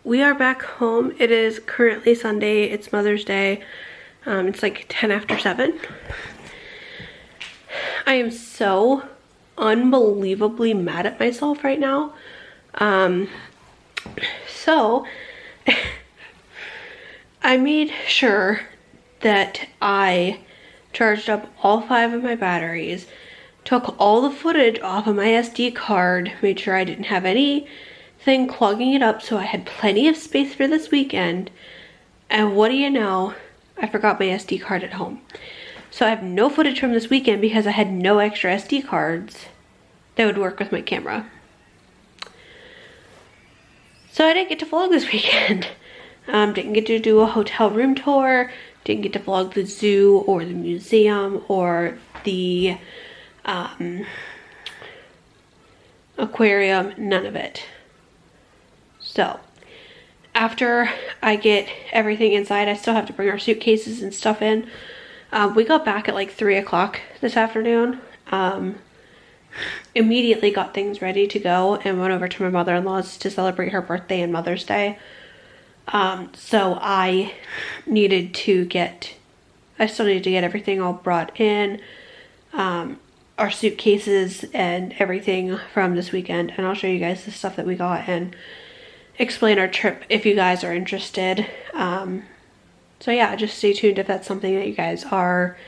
we are back home. It is currently Sunday. It's Mother's Day. It's like 10 after 7. I am so unbelievably mad at myself right now. So I made sure that I charged up all 5 of my batteries, took all the footage off of my SD card, made sure I didn't have anything clogging it up, so I had plenty of space for this weekend. And what do you know? I forgot my SD card at home. So I have no footage from this weekend because I had no extra SD cards that would work with my camera. So I didn't get to vlog this weekend. Didn't get to do a hotel room tour, didn't get to vlog the zoo or the museum or the aquarium, none of it. So after I get everything inside, I still have to bring our suitcases and stuff in. We got back at like 3 o'clock this afternoon. Immediately got things ready to go and went over to my mother-in-law's to celebrate her birthday and Mother's Day. So I still needed to get everything all brought in, our suitcases and everything from this weekend, and I'll show you guys the stuff that we got and explain our trip if you guys are interested. So yeah, just stay tuned if that's something that you guys are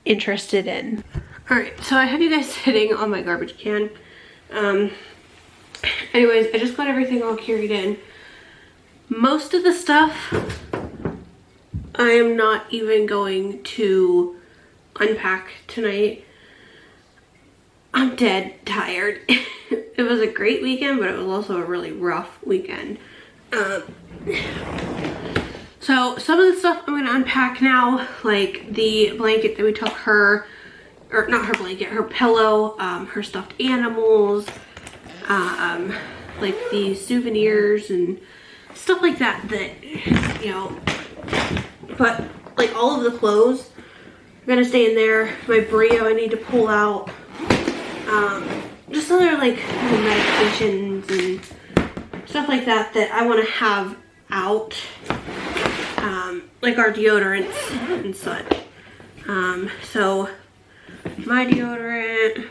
interested in. Alright, so I have you guys sitting on my garbage can. Anyways, I just got everything all carried in. Most of the stuff I am not even going to unpack tonight. I'm dead tired. It was a great weekend, but it was also a really rough weekend. So some of the stuff I'm going to unpack now, like the blanket that we took her, or not her blanket, her pillow, her stuffed animals, like the souvenirs and stuff like that, you know, but like all of the clothes are gonna stay in there. My Brio I need to pull out. Just other like medications and stuff like that that I want to have out, like our deodorants and such. So my deodorant,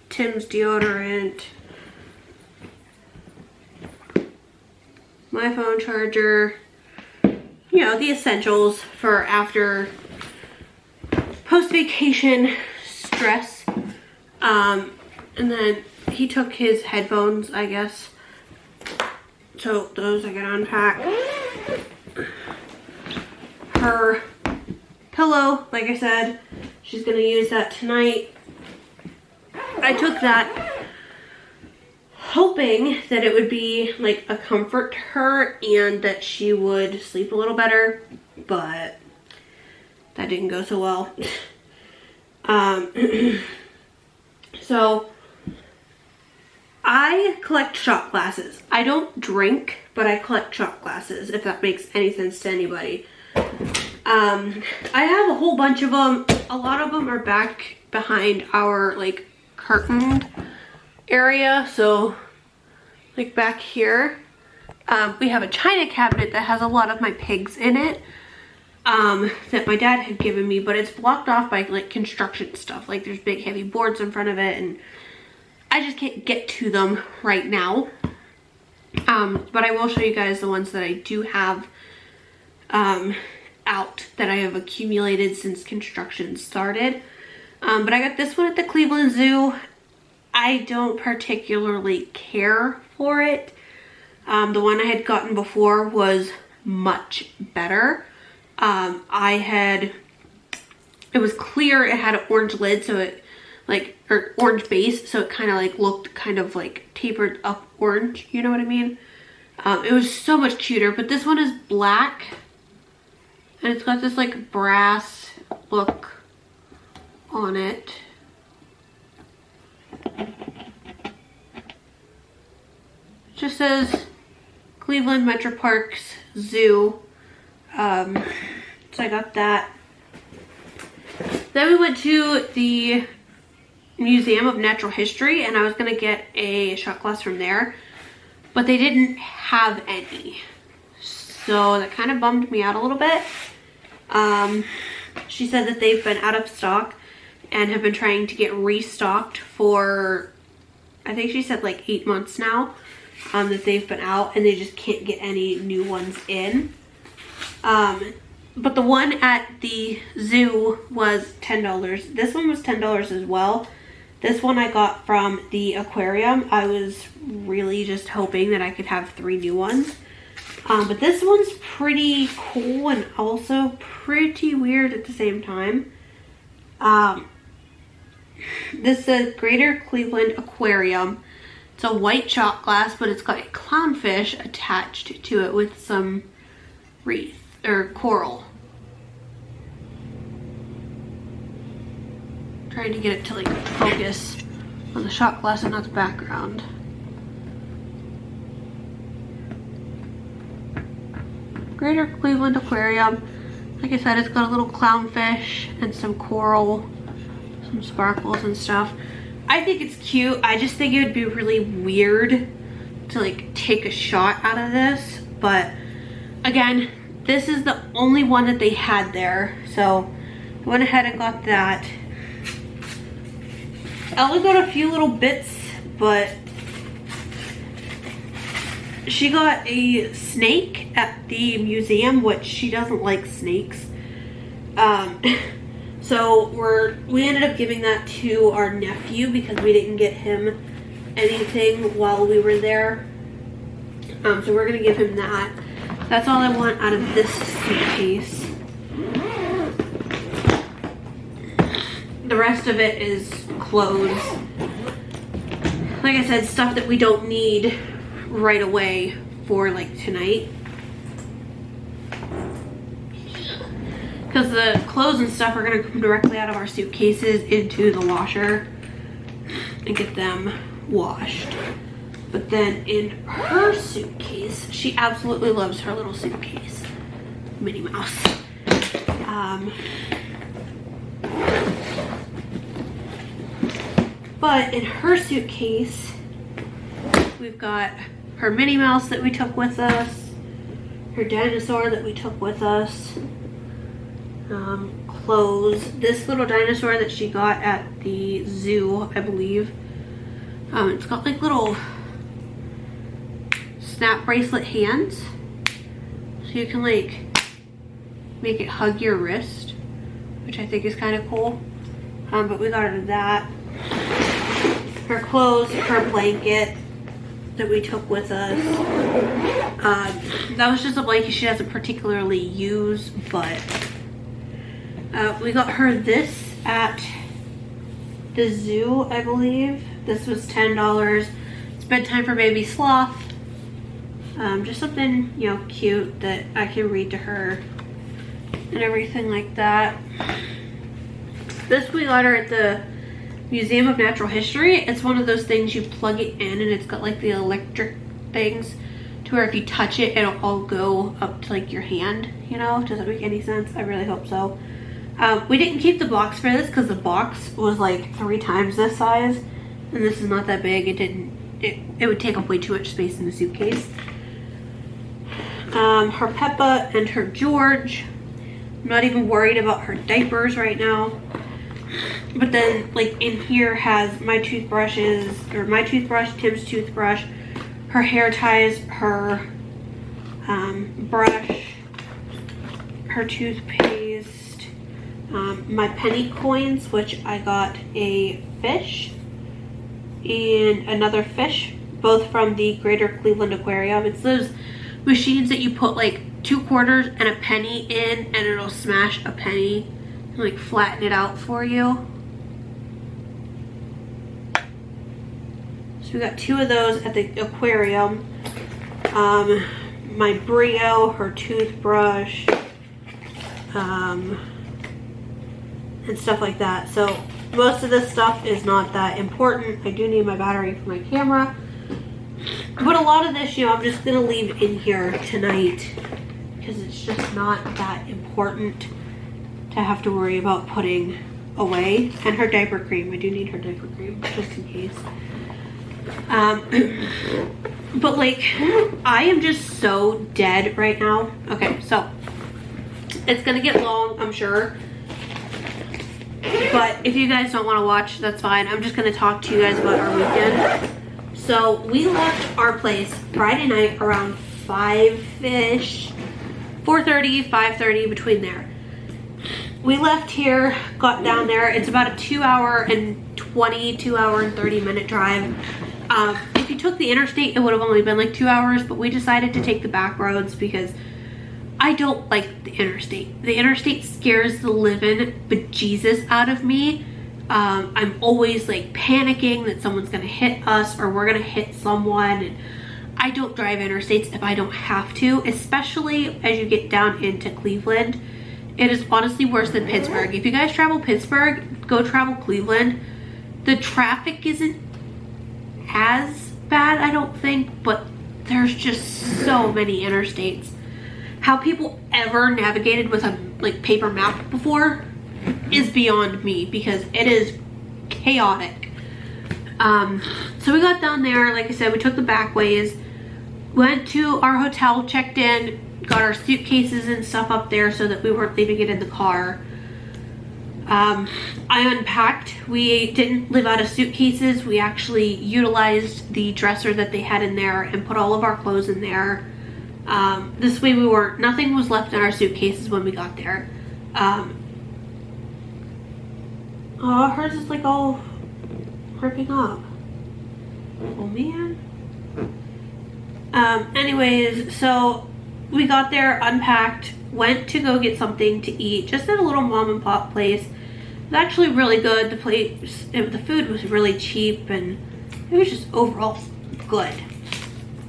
Tim's deodorant, my phone charger, you know, the essentials for after post-vacation stress. And then he took his headphones, I guess. So those I gotta unpack. Her pillow, like I said, she's gonna use that tonight. I took that hoping that it would be like a comfort to her and that she would sleep a little better, but that didn't go so well. So I collect shot glasses. I don't drink, but I collect shot glasses, if that makes any sense to anybody. I have a whole bunch of them. A lot of them are back behind our like curtained area. So like back here, we have a china cabinet that has a lot of my pigs in it, that my dad had given me, but it's blocked off by like construction stuff. Like there's big heavy boards in front of it and I just can't get to them right now. But I will show you guys the ones that I do have out that I have accumulated since construction started. But I got this one at the Cleveland Zoo. I don't particularly care for it. The one I had gotten before was much better. It was clear, it had an orange lid, so it like, or orange base, so it kind of like looked kind of like tapered up orange, you know what I mean? It was so much cuter, but this one is black and it's got this like brass look on it. It just says Cleveland Metro Parks Zoo. So I got that. Then we went to the Museum of Natural History and I was gonna get a shot glass from there. but they didn't have any. So that kind of bummed me out a little bit. She said that they've been out of stock and have been trying to get restocked for, I think she said like 8 months now, that they've been out and they just can't get any new ones in. But the one at the zoo was $10. This one was $10 as well. This one I got from the aquarium. I was really just hoping that I could have 3 new ones. But this one's pretty cool and also pretty weird at the same time. This is a Greater Cleveland Aquarium. It's a white shot glass, but it's got a clownfish attached to it with some wreath or coral. Trying to get it to like focus on the shot glass and not the background. Greater Cleveland Aquarium. Like I said, it's got a little clownfish and some coral, some sparkles and stuff. I think it's cute. I just think it would be really weird to like take a shot out of this. But again, this is the only one that they had there. So I went ahead and got that. I only got a few little bits, but she got a snake at the museum, which she doesn't like snakes. So we ended up giving that to our nephew because we didn't get him anything while we were there. So we're gonna give him that. That's all I want out of this suitcase. The rest of it is clothes. Like I said, stuff that we don't need right away for like tonight. Because the clothes and stuff are gonna come directly out of our suitcases into the washer and get them washed. But then in her suitcase, she absolutely loves her little suitcase. Minnie Mouse. But in her suitcase, we've got her Minnie Mouse that we took with us, her dinosaur that we took with us, clothes. This little dinosaur that she got at the zoo, I believe. It's got like little snap bracelet hands, so you can like make it hug your wrist, which I think is kind of cool. But we got her that. Her clothes, her blanket that we took with us. That was just a blanket she doesn't particularly use, but we got her this at the zoo, I believe. This was $10. It's bedtime for baby sloth. Just something, you know, cute that I can read to her and everything like that. This we got her at the Museum of Natural History. It's one of those things you plug it in and it's got like the electric things to where if you touch it, it'll all go up to like your hand, you know? Does that make any sense? I really hope so. We didn't keep the box for this because the box was like 3 times this size and this is not that big. It would take up way too much space in the suitcase. Her Peppa and her George. I'm not even worried about her diapers right now. But then like in here has my toothbrushes, or my toothbrush, Tim's toothbrush, her hair ties, her brush, her toothpaste, my penny coins, which I got a fish and another fish, both from the Greater Cleveland Aquarium. It's those machines that you put like 2 quarters and a penny in and it'll smash a penny and like flatten it out for you. So we got 2 of those at the aquarium. My Brio, her toothbrush, and stuff like that. So most of this stuff is not that important. I do need my battery for my camera. But a lot of this, you know, I'm just gonna leave in here tonight because it's just not that important to have to worry about putting away. And her diaper cream, I do need her diaper cream just in case. But like, I am just so dead right now. Okay, so it's gonna get long, I'm sure. But if you guys don't want to watch, that's fine. I'm just gonna talk to you guys about our weekend. So we left our place Friday night around 5-ish, 4:30, 5:30, between there. We left here, got down there. It's about a 2 hour and 30 minute drive. If you took the interstate, it would have only been like 2 hours, but we decided to take the back roads because I don't like the interstate. The interstate scares the living bejesus out of me. I'm always like panicking that someone's gonna hit us or we're gonna hit someone. And I don't drive interstates if I don't have to, especially as you get down into Cleveland. It is honestly worse than Pittsburgh. If you guys travel Pittsburgh, go travel Cleveland. The traffic isn't as bad, I don't think, but there's just so many interstates. How people ever navigated with a like paper map before is beyond me because it is chaotic. So we got down there, like I said, we took the back ways, went to our hotel, checked in, got our suitcases and stuff up there so that we weren't leaving it in the car. I unpacked. We didn't live out of suitcases. We actually utilized the dresser that they had in there and put all of our clothes in there. This way nothing was left in our suitcases when we got there. Oh, hers is like all ripping up. Oh man. Anyways, so we got there, unpacked, went to go get something to eat, just at a little mom and pop place. It was actually really good. The food was really cheap and it was just overall good.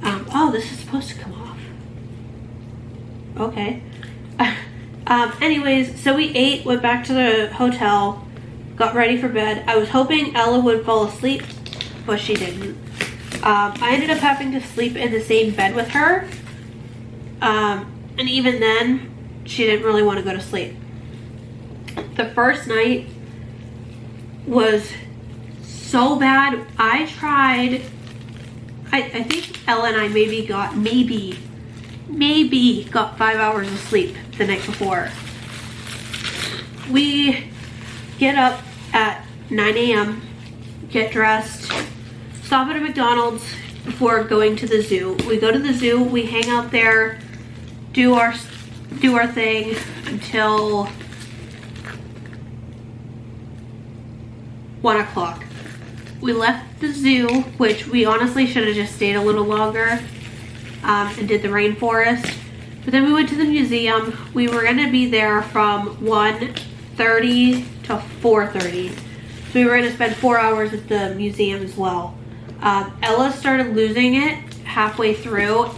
Oh, this is supposed to come off. Okay. Anyways, so we ate, went back to the hotel, got ready for bed. I was hoping Ella would fall asleep, but she didn't. I ended up having to sleep in the same bed with her. And even then, she didn't really want to go to sleep. The first night was so bad. I tried, I think Ella and I maybe got 5 hours of sleep the night before. We get up at 9 a.m., get dressed, stop at a McDonald's before going to the zoo. We go to the zoo, we hang out there, do our thing until 1 o'clock. We left the zoo, which we honestly should have just stayed a little longer, and did the rainforest. But then we went to the museum. We were gonna be there from 1:30 to 4:30. So we were gonna spend 4 hours at the museum as well. Ella started losing it halfway through,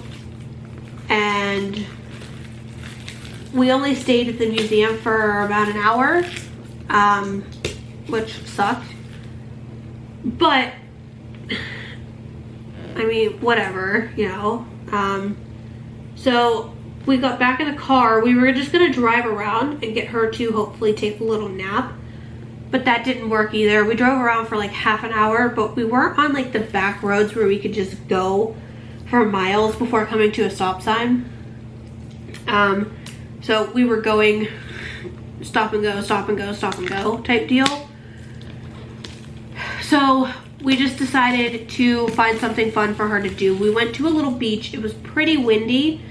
and we only stayed at the museum for about an hour, which sucked. But, I mean, whatever, you know. So we got back in the car. We were just gonna drive around and get her to hopefully take a little nap. But that didn't work either. We drove around for like half an hour, but we weren't on like the back roads where we could just go for miles before coming to a stop sign. So we were going stop and go, stop and go, stop and go type deal. So we just decided to find something fun for her to do. We went to a little beach. It was pretty windy,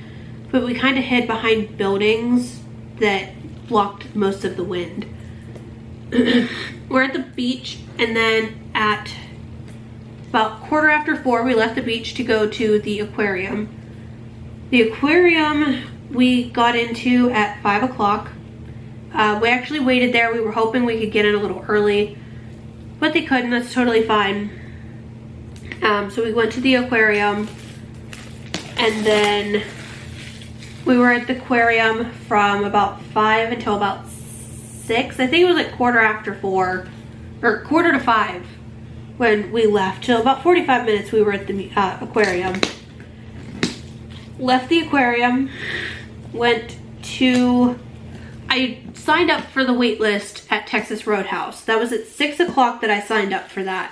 but we kind of hid behind buildings that blocked most of the wind. We're at the beach, and then at about 4:15 we left the beach to go to the aquarium. The aquarium we got into at 5 o'clock. We actually waited there. We were hoping we could get in a little early, but they couldn't. That's totally fine. So we went to the aquarium, and then we were at the aquarium from about 5 until about 6. I think it was like 4:15 or 4:45 when we left. So about 45 minutes we were at the aquarium. Left the aquarium, went to, I signed up for the wait list at Texas Roadhouse. That was at 6 o'clock that I signed up for that.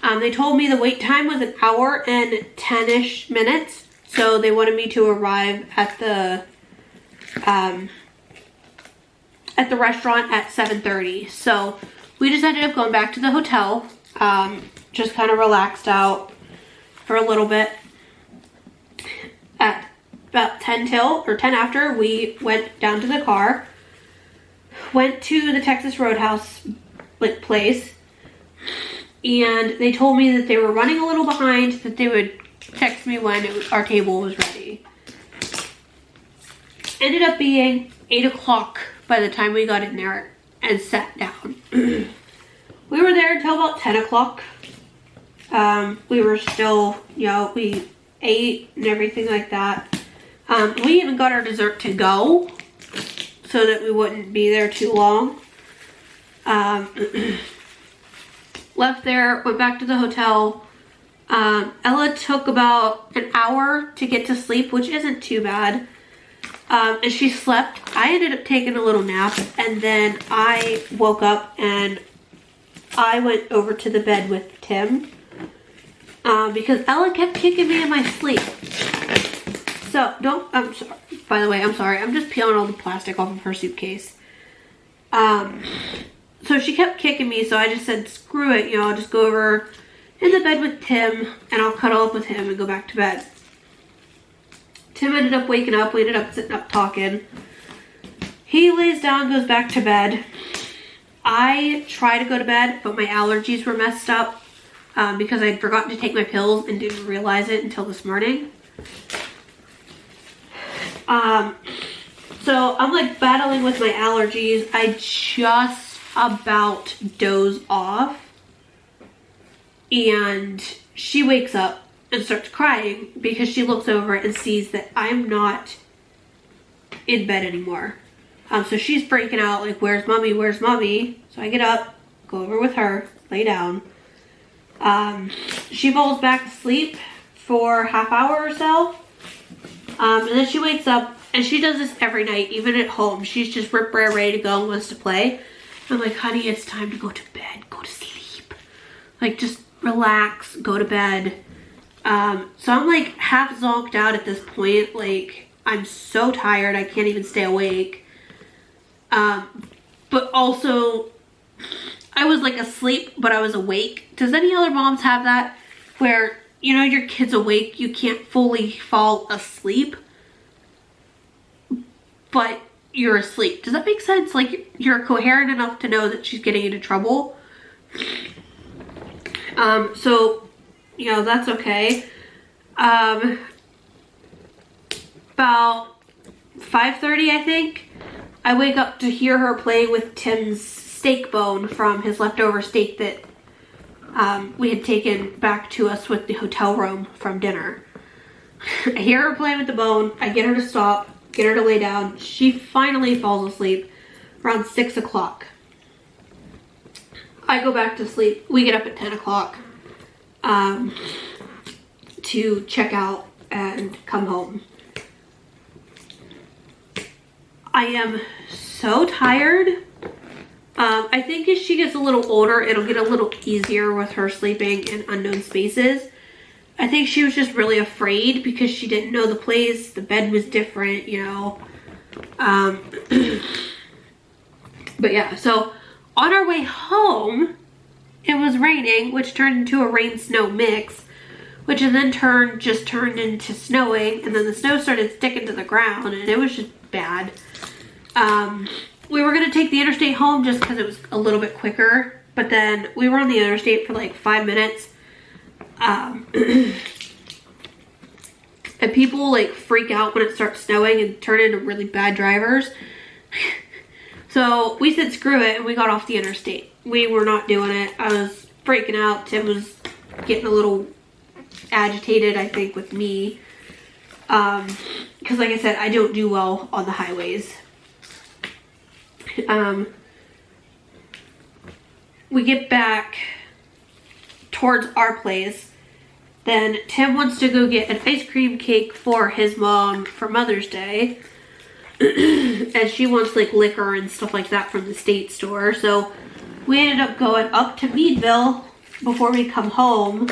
They told me the wait time was an hour and 10-ish minutes. So they wanted me to arrive at the restaurant at 7:30. So we just ended up going back to the hotel. Just kind of relaxed out for a little bit. At about 10 after, we went down to the car. Went to the Texas Roadhouse place. And they told me that they were running a little behind, that they would text me when our table was ready. Ended up being 8 o'clock by the time we got in there and sat down. We were there until about 10 o'clock. We were still, you know, we ate and everything like that. We even got our dessert to go so that we wouldn't be there too long. Left there, went back to the hotel. Ella took about an hour to get to sleep, which isn't too bad. And she slept. I ended up taking a little nap, and then I woke up and I went over to the bed with Tim because Ella kept kicking me in my sleep. So I'm sorry. By the way, I'm sorry. I'm just peeling all the plastic off of her suitcase. So she kept kicking me, so I just said, screw it, you know, I'll just go over in the bed with Tim, and I'll cuddle up with him and go back to bed. Tim ended up waking up. We ended up sitting up talking. He lays down, goes back to bed. I try to go to bed, but my allergies were messed up because I'd forgotten to take my pills and didn't realize it until this morning. So I'm like battling with my allergies. I just about doze off, and she wakes up and starts crying because she looks over and sees that I'm not in bed anymore. So she's freaking out, like, where's mommy, where's mommy? So I get up, go over with her, lay down. She falls back asleep for half hour or so, and then she wakes up, and she does this every night, even at home. She's just rip rare ready to go and wants to play. I'm like, honey, it's time to go to bed, go to sleep. Like, just relax, go to bed. So I'm like half zonked out at this point. Like, I'm so tired, I can't even stay awake. But also, I was like asleep, but I was awake. Does any other moms have that? Where, you know, your kid's awake, you can't fully fall asleep, but you're asleep. Does that make sense? Like, you're coherent enough to know that she's getting into trouble. So, you know, that's okay. About 5:30, I think, I wake up to hear her playing with Tim's steak bone from his leftover steak that we had taken back to us with the hotel room from dinner. I hear her playing with the bone. I get her to stop, get her to lay down. She finally falls asleep around 6 o'clock. I go back to sleep. We get up at 10 o'clock to check out and come home. I am so tired. I think as she gets a little older, it'll get a little easier with her sleeping in unknown spaces. I think she was just really afraid because she didn't know the place. The bed was different, you know. But yeah, so on our way home, it was raining, which turned into a rain-snow mix, which then just turned into snowing, and then the snow started sticking to the ground, and it was just bad. We were gonna take the interstate home just because it was a little bit quicker, but then we were on the interstate for like 5 minutes. And people like freak out when it starts snowing and turn into really bad drivers. So we said screw it and we got off the interstate. We were not doing it. I was freaking out. Tim was getting a little agitated, I think, with me. Because like I said, I don't do well on the highways. We get back towards our place. Then Tim wants to go get an ice cream cake for his mom for Mother's Day. And she wants like liquor and stuff like that from the state store. So we ended up going up to Meadville before we come home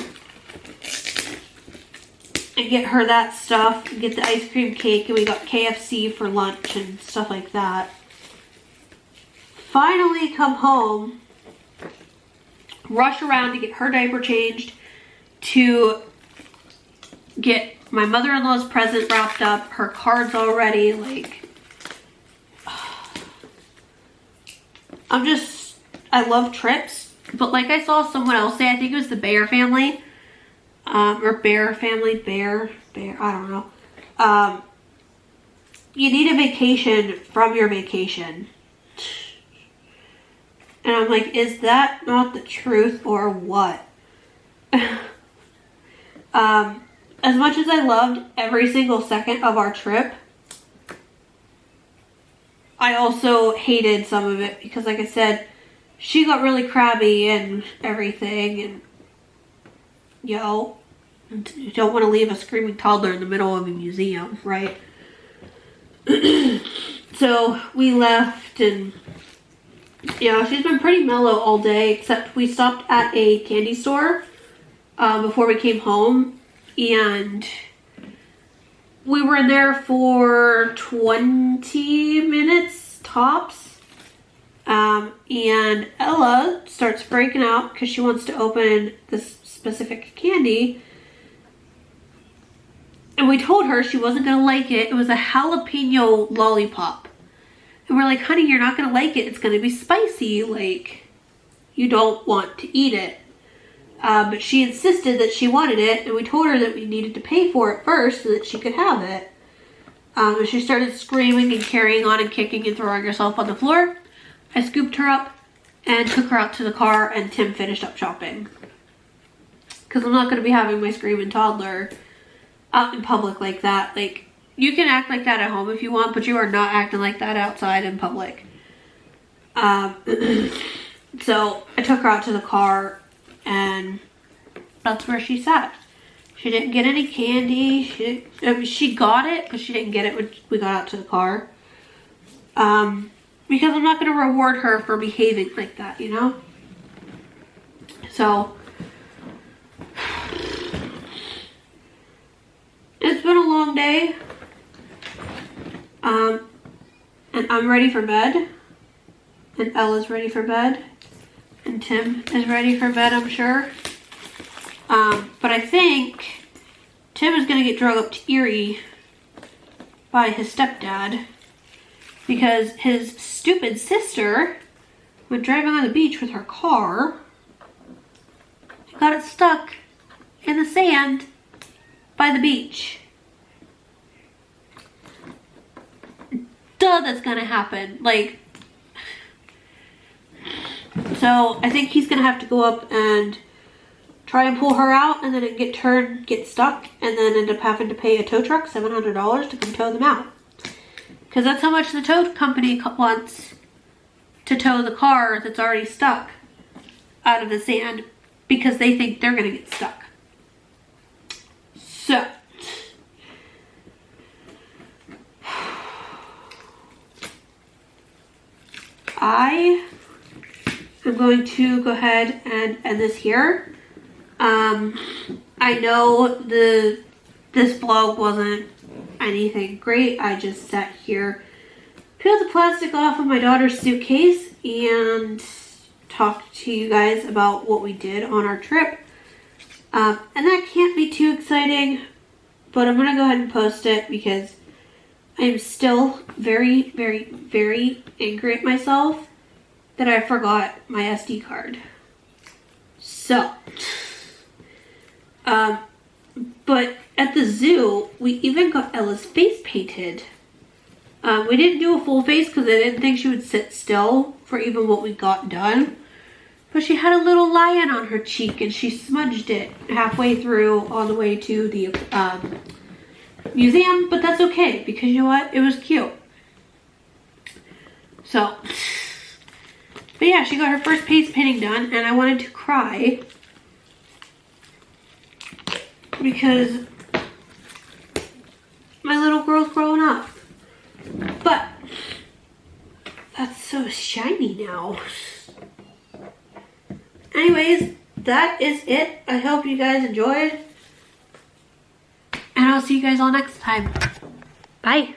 and get her that stuff, and get the ice cream cake, and we got KFC for lunch and stuff like that. Finally come home, rush around to get her diaper changed, to get my mother-in-law's present wrapped up, her cards all ready, like, I love trips, but like I saw someone else say, I think it was the Bear family, or Bear family, Bear, I don't know. You need a vacation from your vacation. And I'm like, is that not the truth or what? As much as I loved every single second of our trip, I also hated some of it because, like I said, she got really crabby and everything, and you don't want to leave a screaming toddler in the middle of a museum, right? So we left, and she's been pretty mellow all day, except we stopped at a candy store before we came home, and we were in there for 20 minutes tops. And Ella starts breaking out because she wants to open this specific candy. And we told her she wasn't going to like it. It was a jalapeno lollipop. And we're like, honey, you're not going to like it. It's going to be spicy. Like, you don't want to eat it. But she insisted that she wanted it. And we told her that we needed to pay for it first so that she could have it. And she started screaming and carrying on and kicking and throwing herself on the floor. I scooped her up and took her out to the car, and Tim finished up shopping. Because I'm not going to be having my screaming toddler out in public like that. Like, you can act like that at home if you want, but you are not acting like that outside in public. So I took her out to the car, and that's where she sat. She didn't get any candy. She got it, but she didn't get it when we got out to the car. Because I'm not going to reward her for behaving like that, you know? So, it's been a long day. And I'm ready for bed. And Ella's ready for bed. And Tim is ready for bed, I'm sure. But I think Tim is going to get drug up to Erie by his stepdad. Because his stupid sister went driving on the beach with her car and got it stuck in the sand by the beach. Duh, that's gonna happen. Like, so I think he's gonna have to go up and try and pull her out, and then it get stuck, and then end up having to pay a tow truck $700 to come tow them out. Because that's how much the tow company wants to tow the car that's already stuck out of the sand, because they think they're going to get stuck. So, I am going to go ahead and end this here. I know this vlog wasn't anything great. I just sat here, peeled the plastic off of my daughter's suitcase, and talked to you guys about what we did on our trip. And that can't be too exciting, but I'm going to go ahead and post it because I'm still very, very, very angry at myself that I forgot my SD card. So, but at the zoo, we even got Ella's face painted. We didn't do a full face because I didn't think she would sit still for even what we got done. But she had a little lion on her cheek, and she smudged it halfway through on the way to the museum. But that's okay, because you know what? It was cute. So, but yeah, she got her first face painting done, and I wanted to cry because my little girl's growing up. But that's so shiny now. Anyways, that is it. I hope you guys enjoyed. And I'll see you guys all next time. Bye.